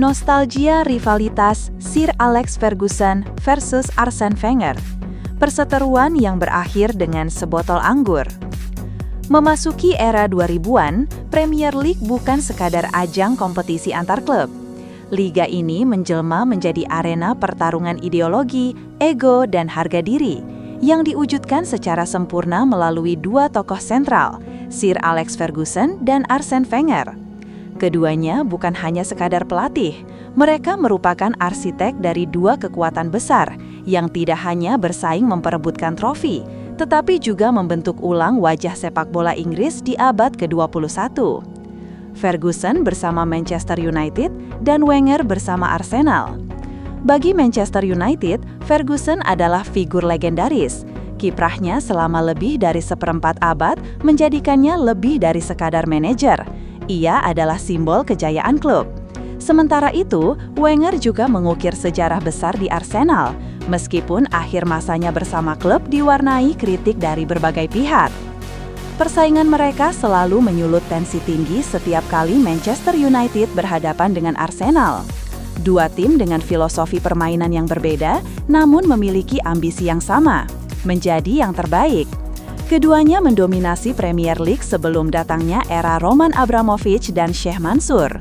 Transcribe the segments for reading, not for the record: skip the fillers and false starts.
Nostalgia rivalitas Sir Alex Ferguson versus Arsene Wenger. Perseteruan yang berakhir dengan sebotol anggur. Memasuki era 2000-an, Premier League bukan sekadar ajang kompetisi antar klub. Liga ini menjelma menjadi arena pertarungan ideologi, ego, dan harga diri yang diwujudkan secara sempurna melalui dua tokoh sentral, Sir Alex Ferguson dan Arsene Wenger. Keduanya bukan hanya sekadar pelatih, mereka merupakan arsitek dari dua kekuatan besar yang tidak hanya bersaing memperebutkan trofi, tetapi juga membentuk ulang wajah sepak bola Inggris di abad ke-21. Ferguson bersama Manchester United dan Wenger bersama Arsenal. Bagi Manchester United, Ferguson adalah figur legendaris. Kiprahnya selama lebih dari seperempat abad menjadikannya lebih dari sekadar manajer. Ia adalah simbol kejayaan klub. Sementara itu, Wenger juga mengukir sejarah besar di Arsenal, meskipun akhir masanya bersama klub diwarnai kritik dari berbagai pihak. Persaingan mereka selalu menyulut tensi tinggi setiap kali Manchester United berhadapan dengan Arsenal. Dua tim dengan filosofi permainan yang berbeda, namun memiliki ambisi yang sama, menjadi yang terbaik. Keduanya mendominasi Premier League sebelum datangnya era Roman Abramovich dan Sheikh Mansour.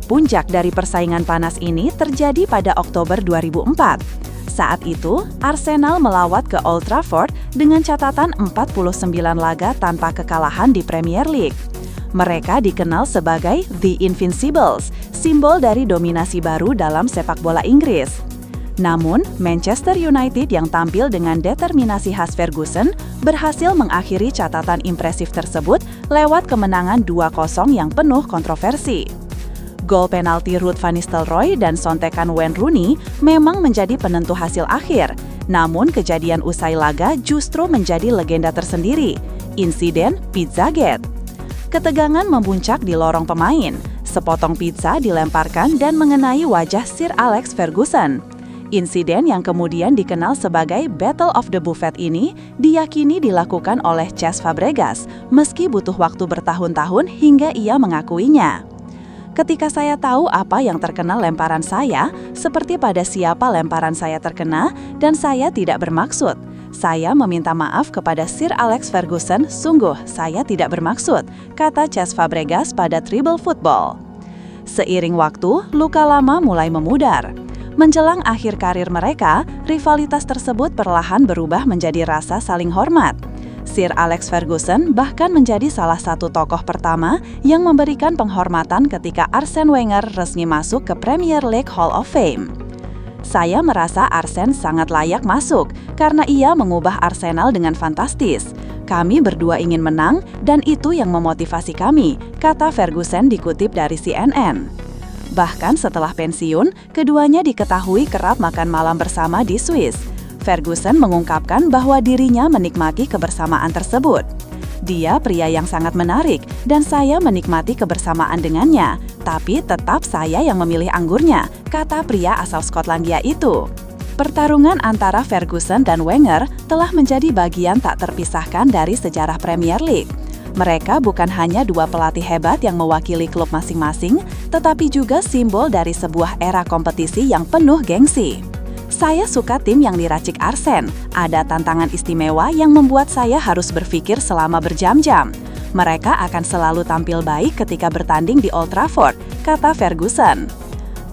Puncak dari persaingan panas ini terjadi pada Oktober 2004. Saat itu, Arsenal melawat ke Old Trafford dengan catatan 49 laga tanpa kekalahan di Premier League. Mereka dikenal sebagai The Invincibles, simbol dari dominasi baru dalam sepak bola Inggris. Namun, Manchester United yang tampil dengan determinasi khas Ferguson berhasil mengakhiri catatan impresif tersebut lewat kemenangan 2-0 yang penuh kontroversi. Gol penalti Ruud van Nistelrooy dan sontekan Wayne Rooney memang menjadi penentu hasil akhir, namun kejadian usai laga justru menjadi legenda tersendiri, insiden Pizzagate. Ketegangan memuncak di lorong pemain, sepotong pizza dilemparkan dan mengenai wajah Sir Alex Ferguson. Insiden yang kemudian dikenal sebagai Battle of the Buffet ini diyakini dilakukan oleh Cesc Fabregas, meski butuh waktu bertahun-tahun hingga ia mengakuinya. Ketika saya tahu apa yang terkena lemparan saya, seperti pada siapa lemparan saya terkena, dan saya tidak bermaksud. Saya meminta maaf kepada Sir Alex Ferguson, sungguh saya tidak bermaksud, kata Cesc Fabregas pada Tribble Football. Seiring waktu, luka lama mulai memudar. Menjelang akhir karir mereka, rivalitas tersebut perlahan berubah menjadi rasa saling hormat. Sir Alex Ferguson bahkan menjadi salah satu tokoh pertama yang memberikan penghormatan ketika Arsene Wenger resmi masuk ke Premier League Hall of Fame. Saya merasa Arsene sangat layak masuk karena ia mengubah Arsenal dengan fantastis. Kami berdua ingin menang dan itu yang memotivasi kami, kata Ferguson dikutip dari CNN. Bahkan setelah pensiun, keduanya diketahui kerap makan malam bersama di Swiss. Ferguson mengungkapkan bahwa dirinya menikmati kebersamaan tersebut. Dia pria yang sangat menarik dan saya menikmati kebersamaan dengannya, tapi tetap saya yang memilih anggurnya, kata pria asal Skotlandia itu. Pertarungan antara Ferguson dan Wenger telah menjadi bagian tak terpisahkan dari sejarah Premier League. Mereka bukan hanya dua pelatih hebat yang mewakili klub masing-masing, tetapi juga simbol dari sebuah era kompetisi yang penuh gengsi. Saya suka tim yang diracik Arsene. Ada tantangan istimewa yang membuat saya harus berpikir selama berjam-jam. Mereka akan selalu tampil baik ketika bertanding di Old Trafford, kata Ferguson.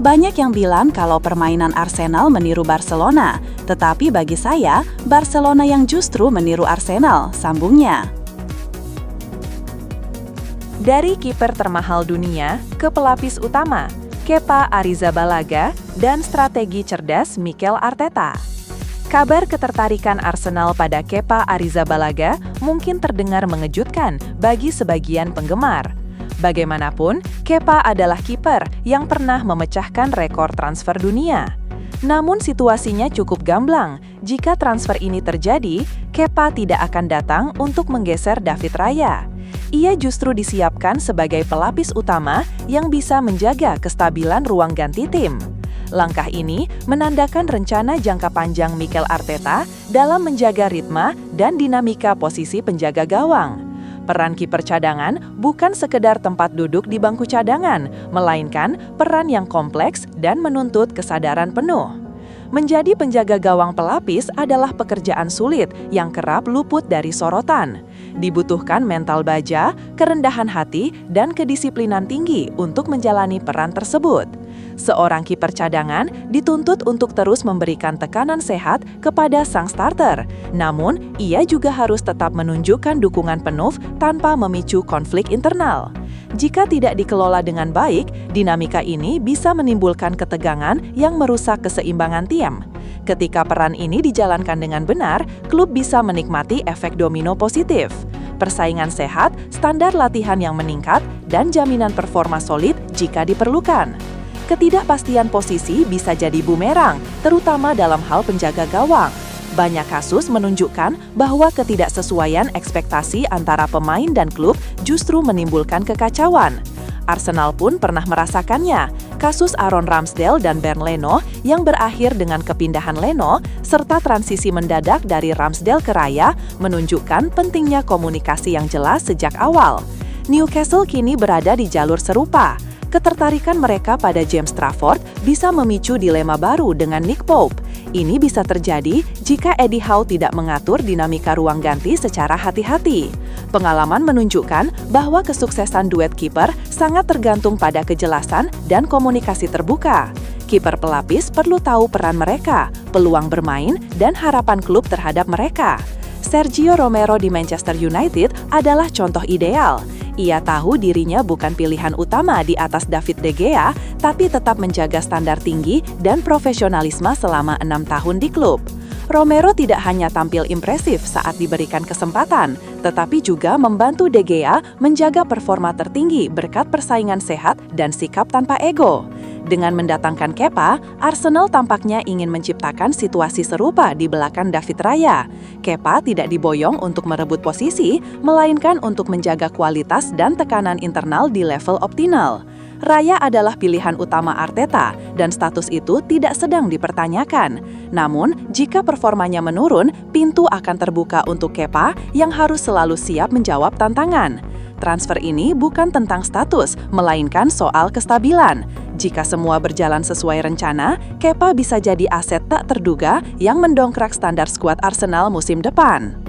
Banyak yang bilang kalau permainan Arsenal meniru Barcelona, tetapi bagi saya, Barcelona yang justru meniru Arsenal, sambungnya. Dari kiper termahal dunia ke pelapis utama, Kepa Arrizabalaga dan strategi cerdas Mikel Arteta. Kabar ketertarikan Arsenal pada Kepa Arrizabalaga mungkin terdengar mengejutkan bagi sebagian penggemar. Bagaimanapun, Kepa adalah kiper yang pernah memecahkan rekor transfer dunia. Namun situasinya cukup gamblang. Jika transfer ini terjadi, Kepa tidak akan datang untuk menggeser David Raya. Ia justru disiapkan sebagai pelapis utama yang bisa menjaga kestabilan ruang ganti tim. Langkah ini menandakan rencana jangka panjang Mikel Arteta dalam menjaga ritme dan dinamika posisi penjaga gawang. Peran kiper cadangan bukan sekedar tempat duduk di bangku cadangan, melainkan peran yang kompleks dan menuntut kesadaran penuh. Menjadi penjaga gawang pelapis adalah pekerjaan sulit yang kerap luput dari sorotan. Dibutuhkan mental baja, kerendahan hati, dan kedisiplinan tinggi untuk menjalani peran tersebut. Seorang kiper cadangan dituntut untuk terus memberikan tekanan sehat kepada sang starter. Namun, ia juga harus tetap menunjukkan dukungan penuh tanpa memicu konflik internal. Jika tidak dikelola dengan baik, dinamika ini bisa menimbulkan ketegangan yang merusak keseimbangan tim. Ketika peran ini dijalankan dengan benar, klub bisa menikmati efek domino positif. Persaingan sehat, standar latihan yang meningkat, dan jaminan performa solid jika diperlukan. Ketidakpastian posisi bisa jadi bumerang, terutama dalam hal penjaga gawang. Banyak kasus menunjukkan bahwa ketidaksesuaian ekspektasi antara pemain dan klub justru menimbulkan kekacauan. Arsenal pun pernah merasakannya. Kasus Aaron Ramsdale dan Bernd Leno yang berakhir dengan kepindahan Leno serta transisi mendadak dari Ramsdale ke Raya menunjukkan pentingnya komunikasi yang jelas sejak awal. Newcastle kini berada di jalur serupa. Ketertarikan mereka pada James Trafford bisa memicu dilema baru dengan Nick Pope. Ini bisa terjadi jika Eddie Howe tidak mengatur dinamika ruang ganti secara hati-hati. Pengalaman menunjukkan bahwa kesuksesan duet kiper sangat tergantung pada kejelasan dan komunikasi terbuka. Kiper pelapis perlu tahu peran mereka, peluang bermain, dan harapan klub terhadap mereka. Sergio Romero di Manchester United adalah contoh ideal. Ia tahu dirinya bukan pilihan utama di atas David De Gea, tapi tetap menjaga standar tinggi dan profesionalisme selama 6 tahun di klub. Romero tidak hanya tampil impresif saat diberikan kesempatan, tetapi juga membantu De Gea menjaga performa tertinggi berkat persaingan sehat dan sikap tanpa ego. Dengan mendatangkan Kepa, Arsenal tampaknya ingin menciptakan situasi serupa di belakang David Raya. Kepa tidak diboyong untuk merebut posisi, melainkan untuk menjaga kualitas dan tekanan internal di level optimal. Raya adalah pilihan utama Arteta, dan status itu tidak sedang dipertanyakan. Namun, jika performanya menurun, pintu akan terbuka untuk Kepa yang harus selalu siap menjawab tantangan. Transfer ini bukan tentang status, melainkan soal kestabilan. Jika semua berjalan sesuai rencana, Kepa bisa jadi aset tak terduga yang mendongkrak standar skuad Arsenal musim depan.